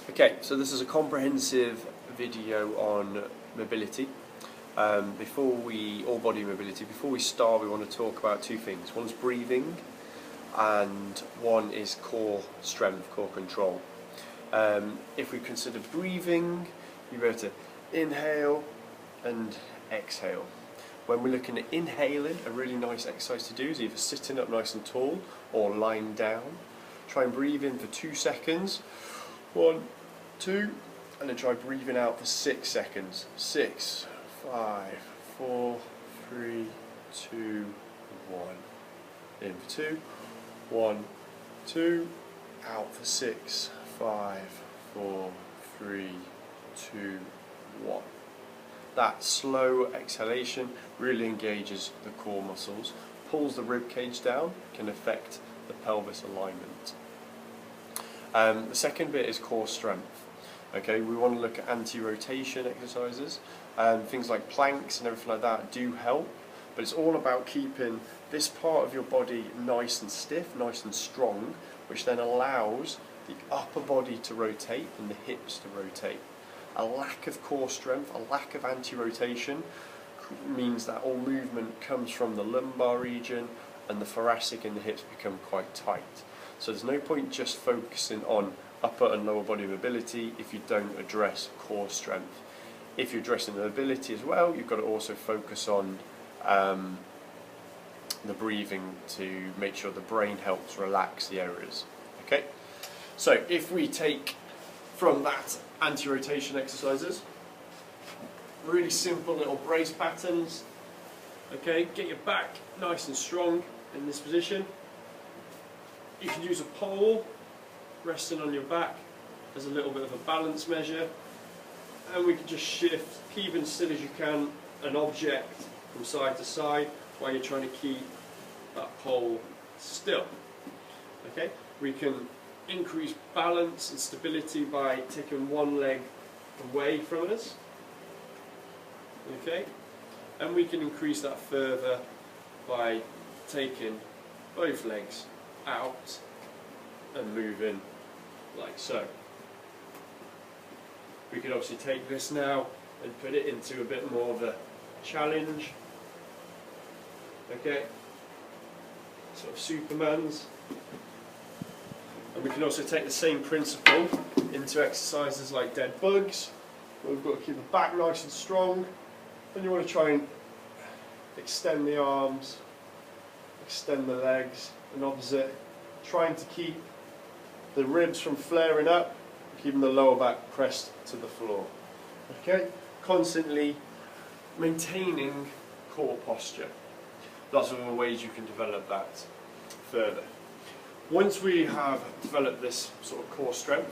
Okay, so this is a comprehensive video on mobility. Or body mobility. Before we start, we want to talk about two things. One's breathing, and one is core strength, core control. If we consider breathing, you're able to inhale and exhale. When we're looking at inhaling, a really nice exercise to do is either sitting up nice and tall or lying down. Try and breathe in for 2 seconds. 1, 2, and then try breathing out for 6 seconds. 6, 5, 4, 3, 2, 1. In for 2, 1, 2, out for 6, 5, 4, 3, 2, 1. That slow exhalation really engages the core muscles, pulls the rib cage down, can affect the pelvis alignment. The second bit is core strength. Okay, we want to look at anti-rotation exercises, things like planks and everything like that do help, but it's all about keeping this part of your body nice and stiff, nice and strong, which then allows the upper body to rotate and the hips to rotate. A lack of core strength, a lack of anti-rotation means that all movement comes from the lumbar region and the thoracic and the hips become quite tight. So there's no point just focusing on upper and lower body mobility if you don't address core strength. If you're addressing the mobility as well, you've got to also focus on the breathing to make sure the brain helps relax the areas. Okay, so if we take from that anti-rotation exercises, really simple little brace patterns. Okay, get your back nice and strong in this position. You can use a pole resting on your back as a little bit of a balance measure, and we can just shift, keep as still as you can, an object from side to side while you're trying to keep that pole still. Okay, we can increase balance and stability by taking one leg away from us. Okay, and we can increase that further by taking both legs out and moving like so. We could obviously take this now and put it into a bit more of a challenge. Okay, sort of Superman's. And we can also take the same principle into exercises like dead bugs, where we've got to keep the back nice and strong, and you want to try and extend the arms, extend the legs, and opposite, trying to keep the ribs from flaring up, keeping the lower back pressed to the floor. Okay, constantly maintaining core posture. Lots of other ways you can develop that further. Once we have developed this sort of core strength,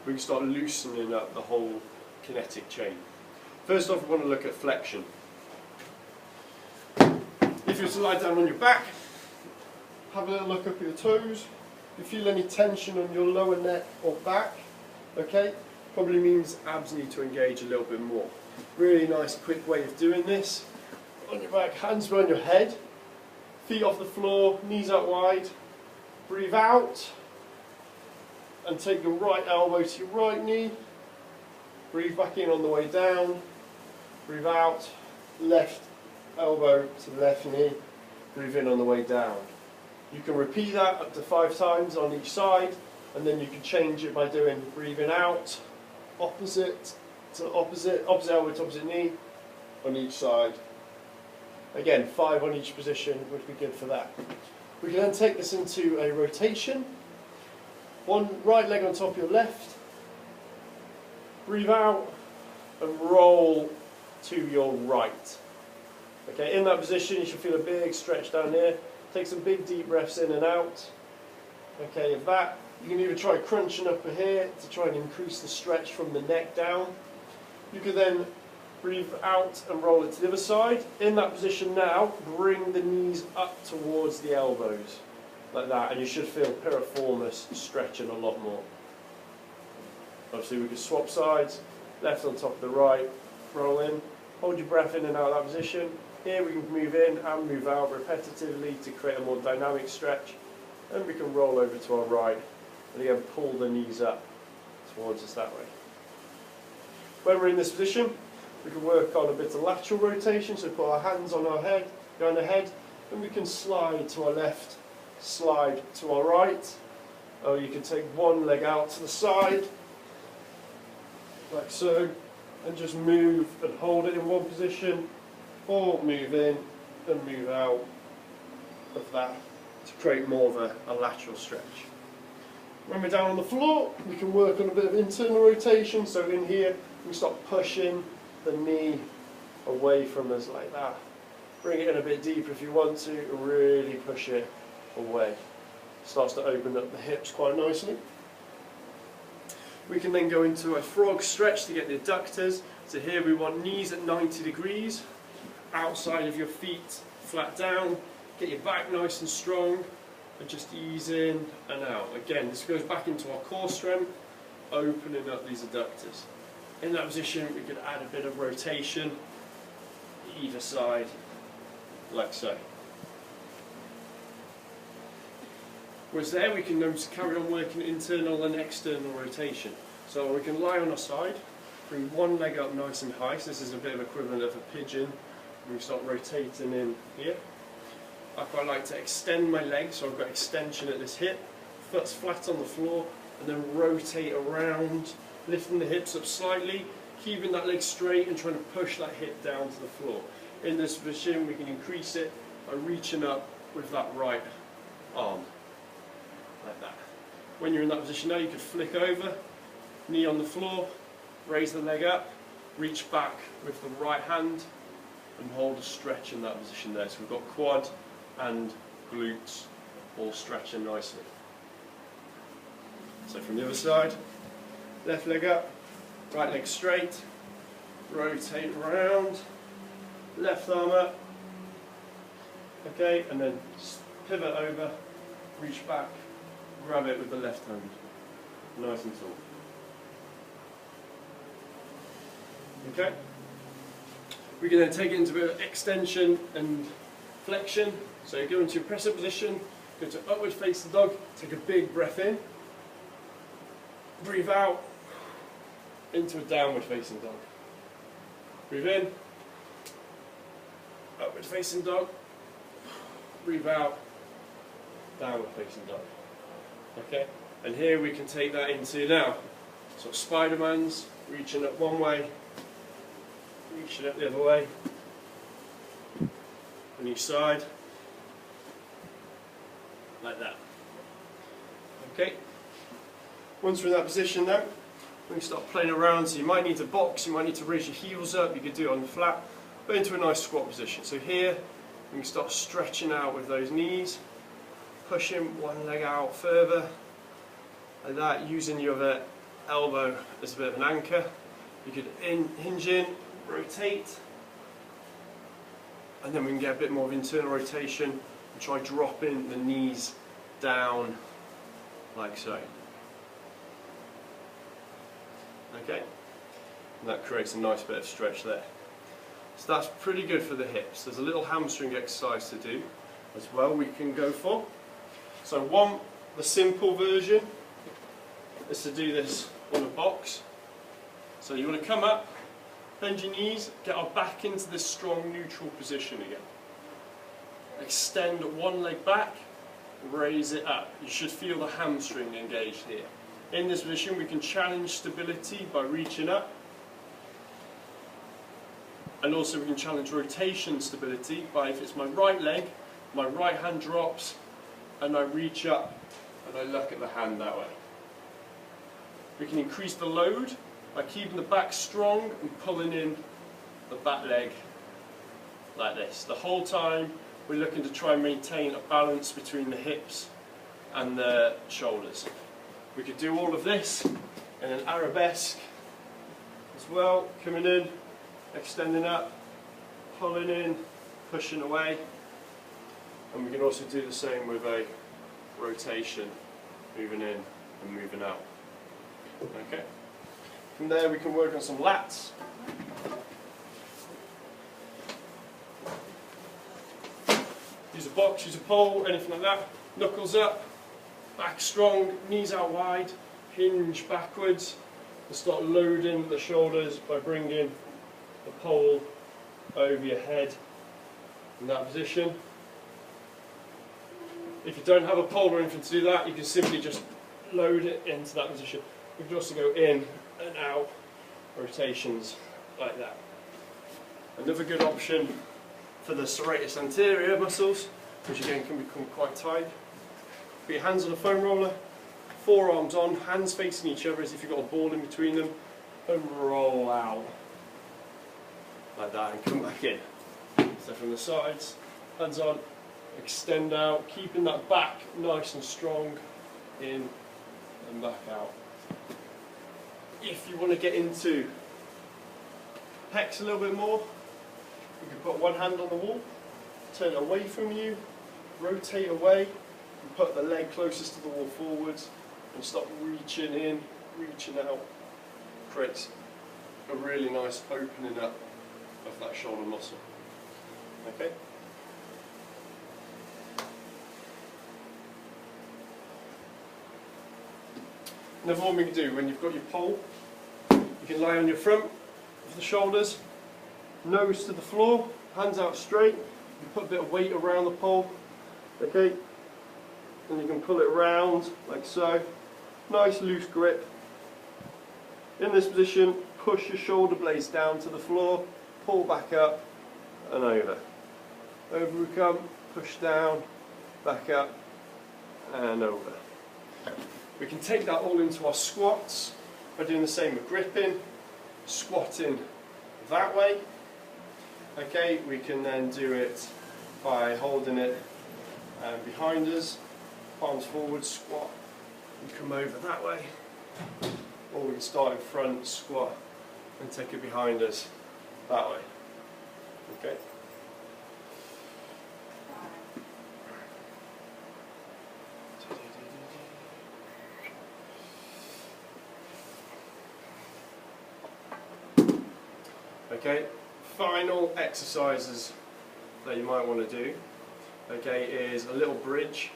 we can start loosening up the whole kinetic chain. First off, we want to look at flexion. If you're to lie down on your back, have a little look up at your toes. If you feel any tension on your lower neck or back, okay, probably means abs need to engage a little bit more. Really nice quick way of doing this. On your back, hands behind your head, feet off the floor, knees out wide. Breathe out and take your right elbow to your right knee. Breathe back in on the way down. Breathe out, left elbow to the left knee. Breathe in on the way down. You can repeat that up to 5 times on each side, and then you can change it by doing breathing out, opposite to opposite, opposite elbow to opposite knee on each side. Again, 5 on each position would be good for that. We can then take this into a rotation. One right leg on top of your left. Breathe out and roll to your right. Okay, in that position you should feel a big stretch down here. Take some big deep breaths in and out. Okay, of that, you can either try crunching up here to try and increase the stretch from the neck down. You can then breathe out and roll it to the other side. In that position now, bring the knees up towards the elbows, like that, and you should feel piriformis stretching a lot more. Obviously we can swap sides, left on top of the right, roll in, hold your breath in and out of that position. Here we can move in and move out repetitively to create a more dynamic stretch, and we can roll over to our right, and again pull the knees up towards us that way. When we're in this position, we can work on a bit of lateral rotation, so put our hands on our head, going ahead, and we can slide to our left, slide to our right, or you can take one leg out to the side, like so, and just move and hold it in one position, or move in and move out of that to create more of a lateral stretch. When we're down on the floor, we can work on a bit of internal rotation, so in here, we start pushing the knee away from us like that. Bring it in a bit deeper if you want to, really push it away. Starts to open up the hips quite nicely. We can then go into a frog stretch to get the adductors. So here we want knees at 90 degrees, outside of your feet, flat down, get your back nice and strong, and just ease in and out. Again, this goes back into our core strength, opening up these adductors. In that position, we could add a bit of rotation either side, like so. Whereas there, we can carry on working internal and external rotation. So we can lie on our side, bring one leg up nice and high, so this is a bit of equivalent of a pigeon, and we start rotating in here. I quite like to extend my legs, so I've got extension at this hip, foot's flat on the floor, and then rotate around, lifting the hips up slightly, keeping that leg straight and trying to push that hip down to the floor. In this position, we can increase it by reaching up with that right arm, like that. When you're in that position now, you could flick over, knee on the floor, raise the leg up, reach back with the right hand, and hold a stretch in that position there. So we've got quad and glutes all stretching nicely. So from the other side, left leg up, right leg straight, rotate around, left arm up, okay, and then pivot over, reach back, grab it with the left hand, nice and tall. Okay, we can then take it into a bit of extension and flexion. So you go into a press-up position, go to upward facing dog, take a big breath in, breathe out into a downward facing dog. Breathe in, upward facing dog, breathe out, downward facing dog. Okay, and here we can take that into now, sort of Spider-Man's, reaching up one way, reaching up the other way, on each side, like that. Okay, once we're in that position now, we can start playing around. So you might need to box, you might need to raise your heels up, you could do it on the flat, but into a nice squat position. So here, we can start stretching out with those knees, pushing one leg out further, like that, using your other elbow as a bit of an anchor. You could hinge in, rotate, and then we can get a bit more of internal rotation and try dropping the knees down like so. Okay, and that creates a nice bit of stretch there. So that's pretty good for the hips. There's a little hamstring exercise to do as well we can go for. So the simple version is to do this on a box. So you want to come up, bend your knees, get our back into this strong neutral position again. Extend one leg back, raise it up. You should feel the hamstring engaged here. In this position, we can challenge stability by reaching up, and also we can challenge rotation stability by, if it's my right leg, my right hand drops and I reach up and I look at the hand that way. We can increase the load by keeping the back strong and pulling in the back leg like this. The whole time we're looking to try and maintain a balance between the hips and the shoulders. We could do all of this in an arabesque as well, coming in, extending up, pulling in, pushing away, and we can also do the same with a rotation, moving in and moving out. Okay. From there we can work on some lats. Use a box, use a pole, anything like that. Knuckles up, back strong, knees out wide, hinge backwards, and start loading the shoulders by bringing the pole over your head in that position. If you don't have a pole or anything to do that, you can simply just load it into that position. You can also go in and out rotations like that. Another good option for the serratus anterior muscles, which again can become quite tight. Put your hands on a foam roller, forearms on, hands facing each other as if you've got a ball in between them, and roll out like that and come back in. So from the sides, hands on, extend out, keeping that back nice and strong, in and back out. If you want to get into pecs a little bit more, you can put one hand on the wall, turn it away from you, rotate away, and put the leg closest to the wall forwards, and start reaching in, reaching out. Creates a really nice opening up of that shoulder muscle. Okay? Another one we can do, when you've got your pole, you can lie on your front of the shoulders, nose to the floor, hands out straight, you put a bit of weight around the pole, okay, and you can pull it around like so, nice loose grip. In this position, push your shoulder blades down to the floor, pull back up and over. Over we come, push down, back up and over. We can take that all into our squats by doing the same with gripping, squatting that way. Okay, we can then do it by holding it behind us, palms forward, squat, and come over that way. Or we can start in front, squat, and take it behind us that way. Okay. Okay, final exercises that you might want to do, okay, is a little bridge.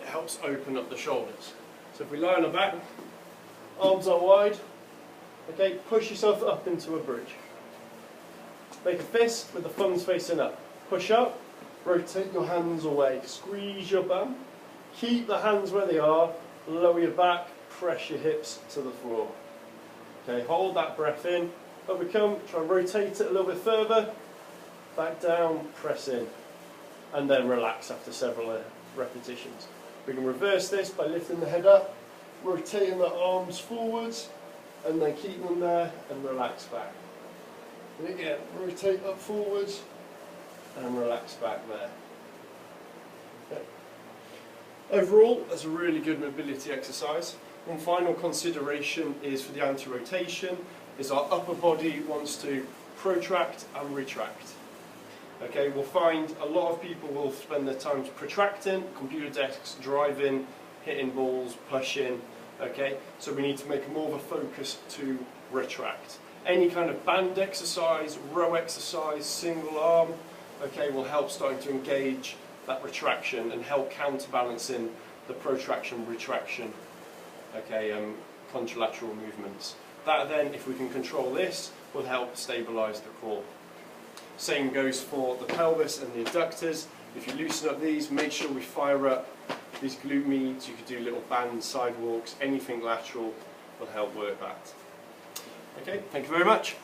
It helps open up the shoulders. So if we lie on the back, arms are wide, okay, push yourself up into a bridge. Make a fist with the thumbs facing up. Push up, rotate your hands away, squeeze your bum, keep the hands where they are, lower your back, press your hips to the floor. Okay, hold that breath in. Up we come, try and rotate it a little bit further, back down, press in, and then relax after several repetitions. We can reverse this by lifting the head up, rotating the arms forwards, and then keep them there and relax back. And again, rotate up forwards and relax back there. Okay. Overall, that's a really good mobility exercise. One final consideration is for the anti-rotation, is our upper body wants to protract and retract. Okay, we'll find a lot of people will spend their time protracting, computer desks, driving, hitting balls, pushing. Okay, so we need to make more of a focus to retract. Any kind of band exercise, row exercise, single arm, okay, will help starting to engage that retraction and help counterbalancing the protraction, retraction, okay, contralateral movements. That then, if we can control this, will help stabilise the core. Same goes for the pelvis and the adductors. If you loosen up these, make sure we fire up these glute meads. You could do little band sidewalks, anything lateral will help work that. Okay, thank you very much.